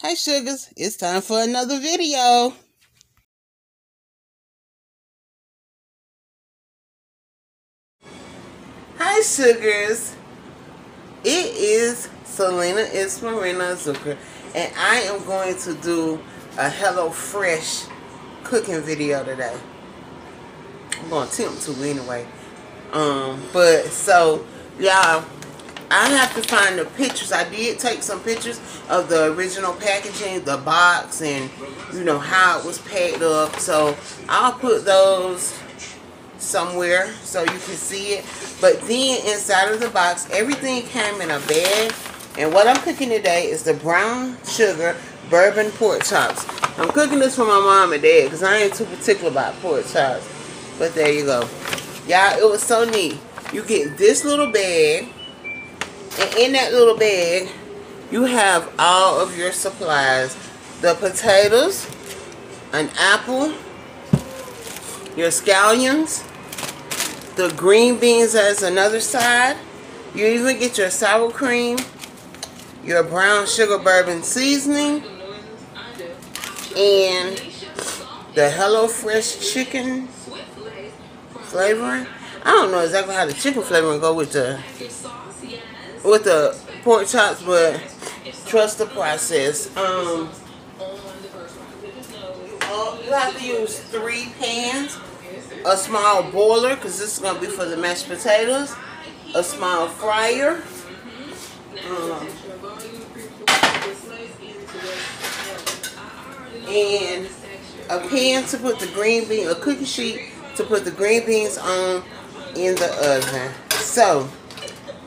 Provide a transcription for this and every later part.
Hey sugars, it's time for another video. Hi sugars, it is Selena Ismarina Zucker, and I am going to do a HelloFresh cooking video today. I'm going to attempt to anyway. But so y'all, I have to find the pictures. I did take some pictures of the original packaging, the box, and you know how it was packed up. So I'll put those somewhere so you can see it. But then inside of the box, everything came in a bag. And what I'm cooking today is the brown sugar bourbon pork chops. I'm cooking this for my mom and dad because I ain't too particular about pork chops. But there you go. Y'all, it was so neat. You get this little bag, and in that little bag, you have all of your supplies. The potatoes, an apple, your scallions, the green beans as another side. You even get your sour cream, your brown sugar bourbon seasoning, and the HelloFresh chicken flavoring. I don't know exactly how the chicken flavoring go with the pork chops, but trust the process. You have to use 3 pans, a small boiler because this is going to be for the mashed potatoes, a small fryer, and a pan to put the green bean, a cookie sheet to put the green beans on in the oven. So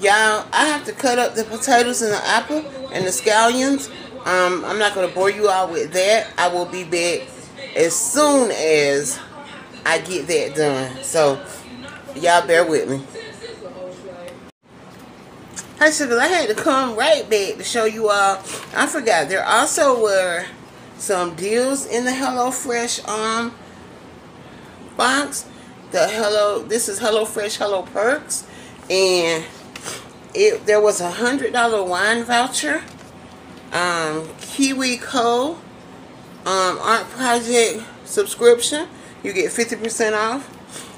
y'all, I have to cut up the potatoes and the apple and the scallions. I'm not going to bore you all with that. I will be back as soon as I get that done. So y'all bear with me. Hey sugars, I had to come right back to show you all. I forgot, there also were some deals in the HelloFresh box. This is HelloFresh Hello Perks, and there was a $100 wine voucher, KiwiCo, Art Project subscription. You get 50% off,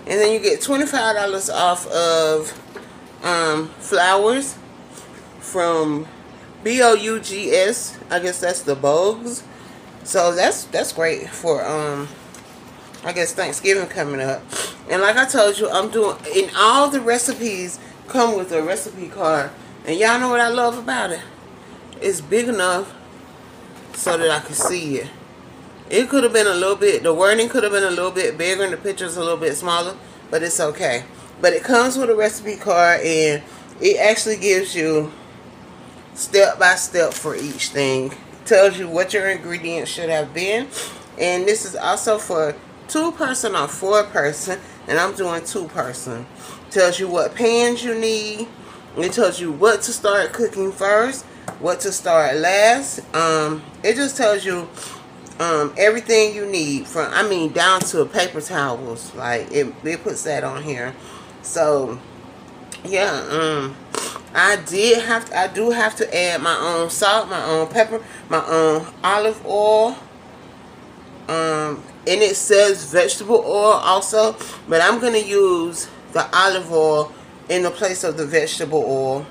and then you get $25 off of flowers from BOUGS. I guess that's the Bogues. So that's great for I guess Thanksgiving coming up. And like I told you, I'm doing, and all the recipes come with a recipe card. And y'all know what I love about it? It's big enough so that I can see it. It could have been a little bit, the wording could have been a little bit bigger and the picture's a little bit smaller, but it's okay. But it comes with a recipe card, and it actually gives you step by step for each thing. It tells you what your ingredients should have been. And this is also for 2-person or 4-person, and I'm doing 2-person. Tells you what pans you need. It tells you what to start cooking first, what to start last. It just tells you everything you need, from down to paper towels. Like it puts that on here. So yeah, I do have to add my own salt, my own pepper, my own olive oil. And it says vegetable oil also, but I'm gonna use the olive oil in the place of the vegetable oil.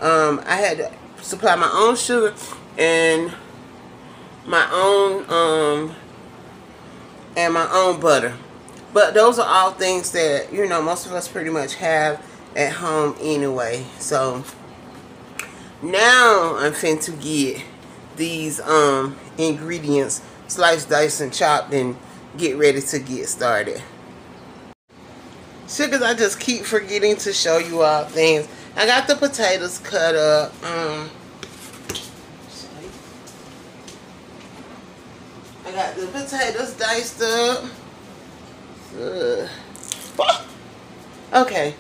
I had to supply my own sugar and my own butter. But those are all things that, you know, most of us pretty much have at home anyway. So now I'm finna to get these ingredients sliced, diced, and chopped, and get ready to get started. Sugars, I just keep forgetting to show you all things. I got the potatoes cut up. I got the potatoes diced up. Okay,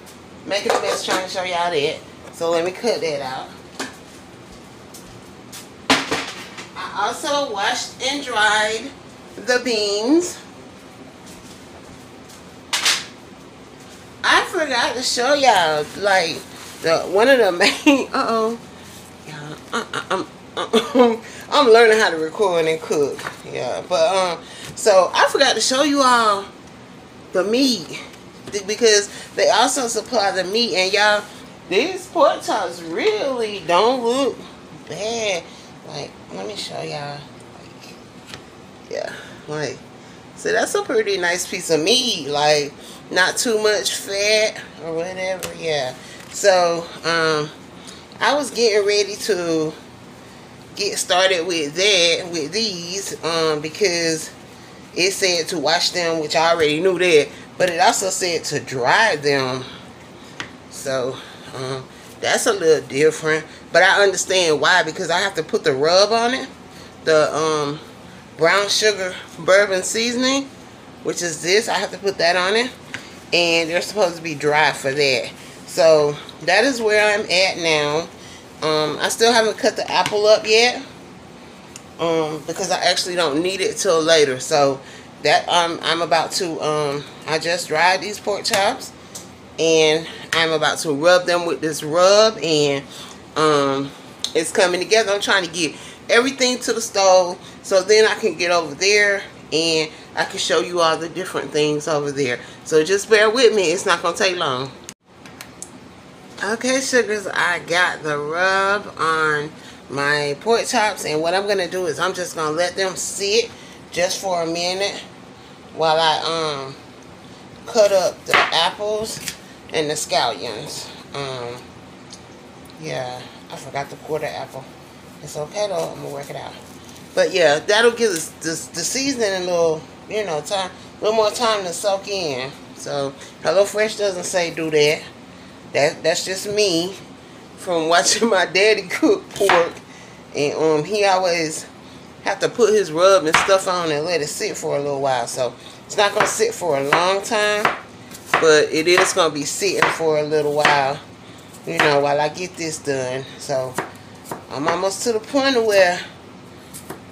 making a mess trying to show y'all that. So let me cut that out. I also washed and dried the beans. I forgot to show y'all, like, one of the main, I'm learning how to record and cook. Yeah, but so I forgot to show you all the meat, because they also supply the meat, and y'all, these pork chops really don't look bad. Like, let me show y'all. Like, yeah, like, so that's a pretty nice piece of meat. Like, not too much fat or whatever. Yeah. So I was getting ready to get started with that, with these, because it said to wash them, which I already knew that, but it also said to dry them. So that's a little different, but I understand why, because I have to put the rub on it, the brown sugar bourbon seasoning, which is this. I have to put that on it, and they're supposed to be dry for that. So that is where I'm at now. I still haven't cut the apple up yet, because I actually don't need it till later. So that I'm about to I just dried these pork chops, and I'm about to rub them with this rub, and it's coming together. I'm trying to get everything to the stove, so then I can get over there and I can show you all the different things over there. So just bear with me, it's not gonna take long. Okay, sugars, I got the rub on my pork chops, and what I'm gonna do is I'm just gonna let them sit just for a minute while I cut up the apples and the scallions. Yeah, I forgot the quarter apple. It's okay though, I'm gonna work it out. But yeah, that'll give us the seasoning a little, you know, time, a little more time to soak in. So HelloFresh doesn't say do that. That's just me from watching my daddy cook pork, and he always have to put his rub and stuff on and let it sit for a little while. So it's not gonna sit for a long time, but it is gonna be sitting for a little while, you know, while I get this done. So I'm almost to the point of where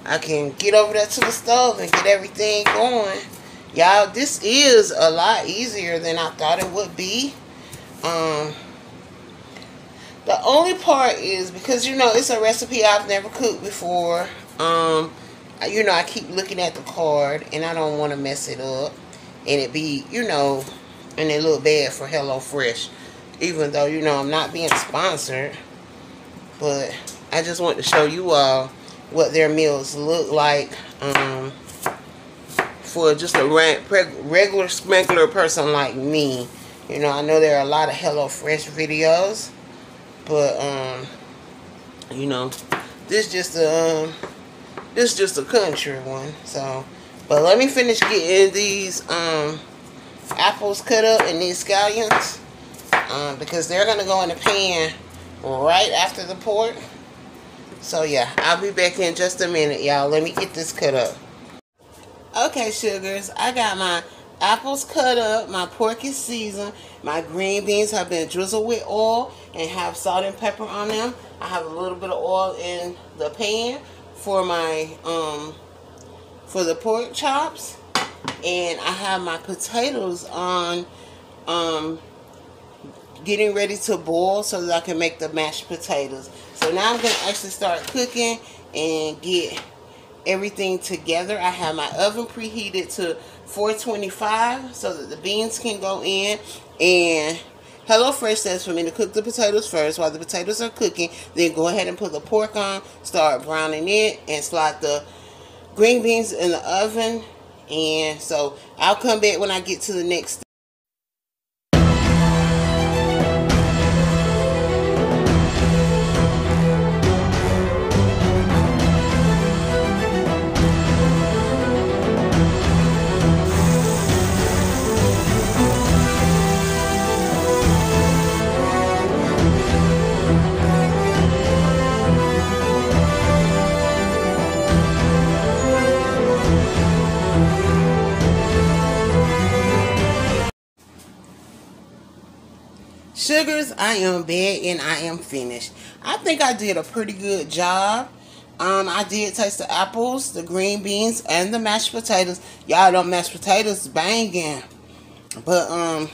I can get over there to the stove and get everything going. Y'all, this is a lot easier than I thought it would be. The only part is because, you know, it's a recipe I've never cooked before. You know, I keep looking at the card and I don't want to mess it up and it be, you know, and it look bad for HelloFresh, even though, you know, I'm not being sponsored. But I just want to show you all what their meals look like for just a regular smuggler person like me. You know, I know there are a lot of HelloFresh videos, but you know, this just a country one. So, but let me finish getting these apples cut up and these scallions, because they're gonna go in the pan right after the pork. So yeah, I'll be back in just a minute, y'all. Let me get this cut up. Okay, sugars, I got my apples cut up, my pork is seasoned, my green beans have been drizzled with oil and have salt and pepper on them. I have a little bit of oil in the pan for my for the pork chops, and I have my potatoes on getting ready to boil so that I can make the mashed potatoes. So now I'm going to actually start cooking and get everything together. I have my oven preheated to 425 so that the beans can go in, and HelloFresh says for me to cook the potatoes first. While the potatoes are cooking, then go ahead and put the pork on, start browning it, and slide the green beans in the oven. And so I'll come back when I get to the next step. Sugars, I am back and I am finished. I think I did a pretty good job. I did taste the apples, the green beans, and the mashed potatoes. Y'all know mashed potatoes banging. But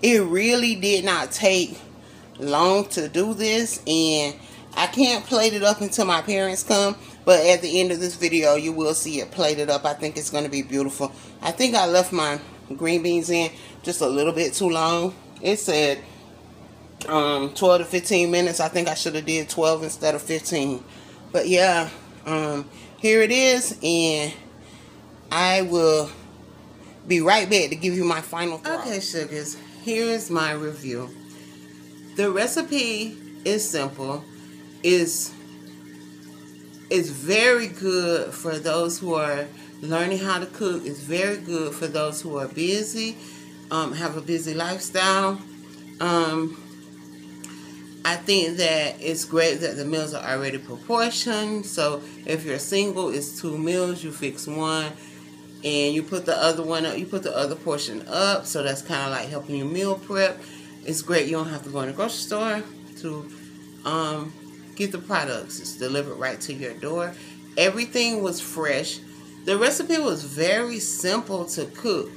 it really did not take long to do this, and I can't plate it up until my parents come. But at the end of this video, you will see it plated up. I think it's going to be beautiful. I think I left my green beans in just a little bit too long. It said 12 to 15 minutes. I think I should have did 12 instead of 15. But yeah, here it is, and I will be right back to give you my final thoughts. Okay, sugars, here's my review. The recipe is simple. It's very good for those who are learning how to cook. It's very good for those who are busy, have a busy lifestyle. I think that it's great that the meals are already proportioned. So if you're single, it's 2 meals. You fix one, and you put the other one up. You put the other portion up. So that's kind of like helping you meal prep. It's great. You don't have to go in the grocery store to get the products. It's delivered right to your door. Everything was fresh. The recipe was very simple to cook,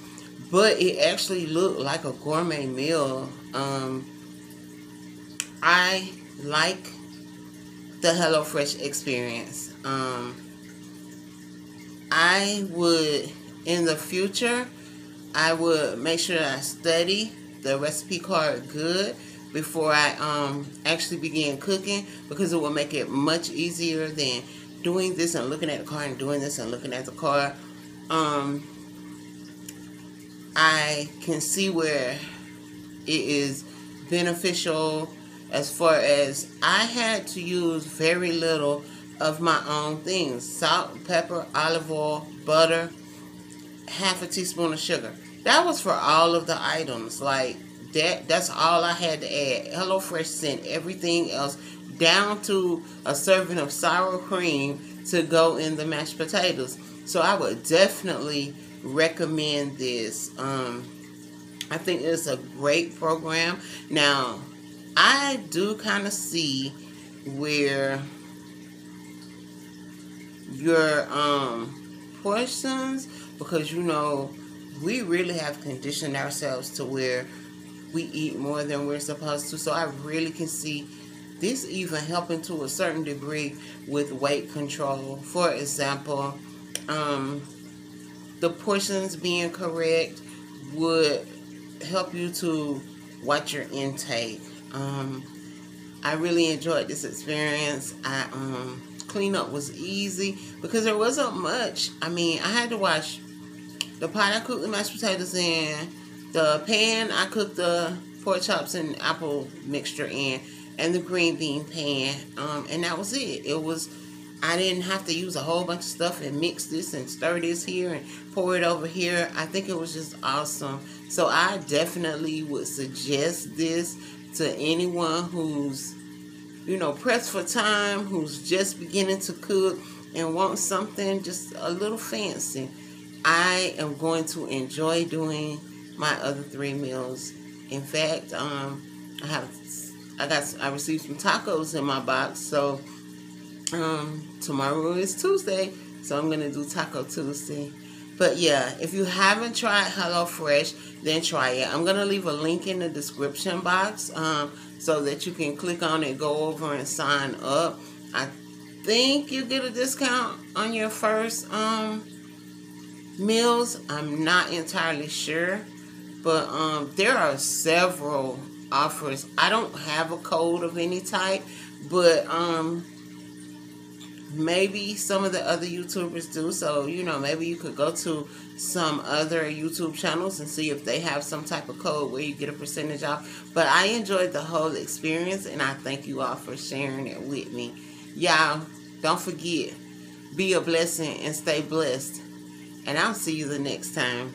but it actually looked like a gourmet meal. I like the HelloFresh experience. I would, in the future, I would make sure that I study the recipe card good before I actually begin cooking, because it will make it much easier than doing this and looking at the car and doing this and looking at the car. I can see where it is beneficial, as far as I had to use very little of my own things. Salt, pepper, olive oil, butter, half a teaspoon of sugar. That was for all of the items. Like that's all I had to add. HelloFresh sent everything else down to a serving of sour cream to go in the mashed potatoes. So I would definitely recommend this. I think it's a great program. Now, I do kind of see where your portions, because you know we really have conditioned ourselves to where we eat more than we're supposed to. So I really can see this even helping to a certain degree with weight control. For example, the portions being correct would help you to watch your intake. I really enjoyed this experience. Cleanup was easy because there wasn't much. I mean, I had to wash the pot I cooked the mashed potatoes in, the pan I cooked the pork chops and apple mixture in, and the green bean pan, and that was it. I didn't have to use a whole bunch of stuff and mix this and stir this here and pour it over here. I think it was just awesome. So I definitely would suggest this to anyone who's, you know, pressed for time, who's just beginning to cook and wants something just a little fancy. I am going to enjoy doing my other 3 meals. In fact, I received some tacos in my box, so tomorrow is Tuesday, so I'm gonna do Taco Tuesday. But yeah, if you haven't tried HelloFresh, then try it. I'm gonna leave a link in the description box so that you can click on it, go over and sign up. I think you get a discount on your first meals. I'm not entirely sure, but there are several offers. I don't have a code of any type, but maybe some of the other YouTubers do. So, you know, maybe you could go to some other YouTube channels and see if they have some type of code where you get a percentage off. But I enjoyed the whole experience, and I thank you all for sharing it with me. Y'all, don't forget, be a blessing and stay blessed. And I'll see you the next time.